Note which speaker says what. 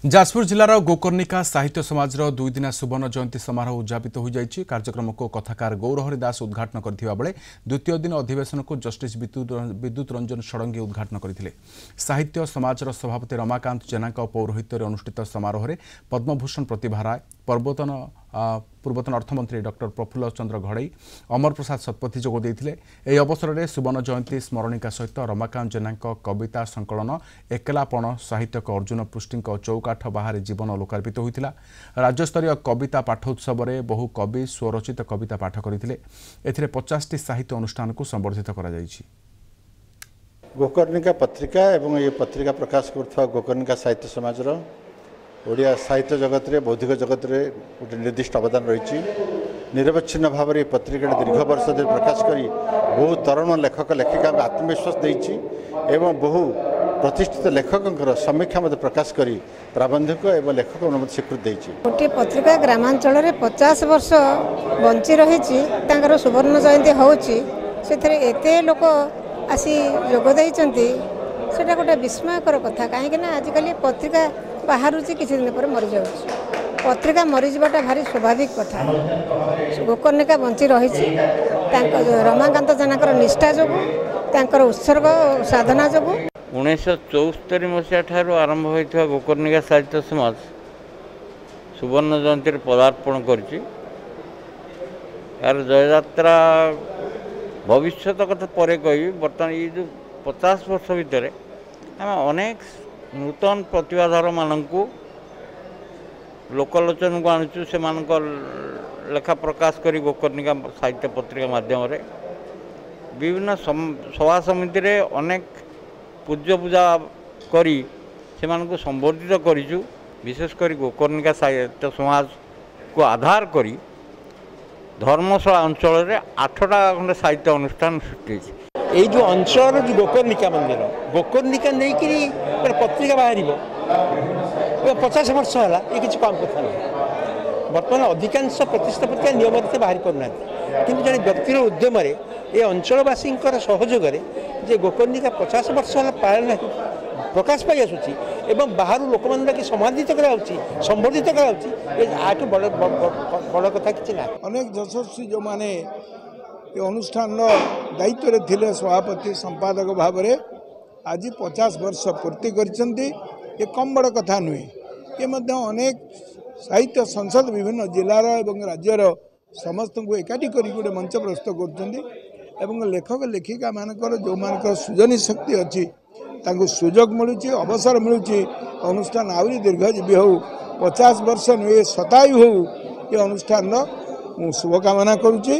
Speaker 1: जाजपुर जिलार गोकर्णिका साहित्य समाज दुई दिना सुवर्ण जयंती समारोह उद्यापित हो जाइछि। कार्यक्रम को कथाकार गौरहरि दास उद्घाटन करथिबा बेले द्वितीय दिन अधिवेशन को जस्टिस विद्युत रंजन षडंगी उद्घाटन करथिले। साहित्य समाजर सभापति रमाकांत जेनाଙ୍କ पौरोहित्य अनुष्ठित समारोह में पद्मभूषण प्रतिभा राय, पूर्वतन अर्थमंत्री डॉक्टर प्रफुल्ल चंद्र घड़ई, अमर प्रसाद शतपथी जोग देइथिले। एही अवसर में सुवर्ण जयंती स्मरणिका सहित रमाकांत जेनाଙ୍କ कविता संकलन एकलापण साहित्यक अर्जुन पृष्टि चौकाठ बाहर जीवन लोकार्पित होता। राज्यस्तरीय कविता पाठोत्सव में बहु कवि स्वरचित कविता पाठ करते। 50टी साहित्य अनुष्ठान को संबर्धित कर
Speaker 2: गोकर्णिका पत्रिका एवं ये पत्रिका प्रकाश कर गोकर्णिका साहित्य समाज ओडिया साहित्य जगत रे बौद्धिक जगत रे गोटे निर्दिष्ट अवदान रही। निरवच्छिन्न भाव में पत्रिका दीर्घ वर्ष धरि प्रकाश करी बहु तरुण लेखक लेखिका आत्मविश्वास देइछि एवं बहु प्रतिष्ठित लेखकों समीक्षा प्रकाश करी प्राबंधिक एवं लेखक स्वीकृति देइछि।
Speaker 3: गोटे पत्रिका ग्रामांचल रे 50 वर्ष बंची रही सुवर्ण जयंती होउछि। सेथरे एते लोक आसी जोग दैचंती सेटा गोटे विस्मयकर कथा। कहीं ना आजिकल पत्रिका बाहर किसी दिन पर मरी जाउछि। पत्रिका मरी जावाटा भारी स्वाभाविक कथा। गोकर्णिका बंची रही रमाकांत जेनाकर निष्ठा जो उत्सर्ग साधना जो
Speaker 4: 1974 मसीहा ठारू आरंभ होता गोकर्णिका साहित्य समाज सुवर्ण जयंती पदार्पण करिछि। यार जययात्रा भविष्य कथा पर कहि बर्तमान ये जो 50 वर्ष भितर आम अनेक नूतन प्रतिभाधर मानू लोकलोचन को आणुचु। से लेखा प्रकाश करी गोकर्णिका साहित्य पत्रिका माध्यम विभिन्न सभा समिति रे अनेक पूज्य पूजा करी से मानक संबर्धित करिचु। विशेषकर गोकर्णिका साहित्य समाज को आधार करी धर्मशाला अंचल रे 8टा खंडे साहित्य अनुष्ठान सृष्टि।
Speaker 5: ये जो अंचल जो गोकर्णिका मंदिर गोकर्णिका नहीं कि पत्रिका बाहर 50 वर्ष है ये किसी कम कथा नहीं। बर्तमान अधिकांश प्रतिष्ठा पत्रिका नियम रीते बाहरी पाना कि जन व्यक्तिर उद्यम ये अंचलवासी सहयोग जे गोकर्णिका 50 वर्ष है पालन प्रकाश पाई आसूँ एवं बाहर लोक मैंने समाधित संबर्धित कर बड़ कथा कि ना।
Speaker 6: अनेक यशस्वी जो माने ये अनुष्ठान दायित्व थे सभापति संपादक भाव में आज 50 वर्ष पूर्ति करछंती। ये कम बड़ कथा नुहे। ये अनेक साहित्य संसद विभिन्न जिलार एवं राज्यर समस्त को एकाठी कर गोटे मंच प्रस्तुत कर लेखक लेखिका मानकर जो मान सृजनी शक्ति अच्छी सुजोग मिलूँ अवसर मिलूँ अनुष्ठान आहरी दीर्घजीवी हो 50 वर्ष नुहे शतायु हो ये अनुष्ठान शुभकामना करुच्ची।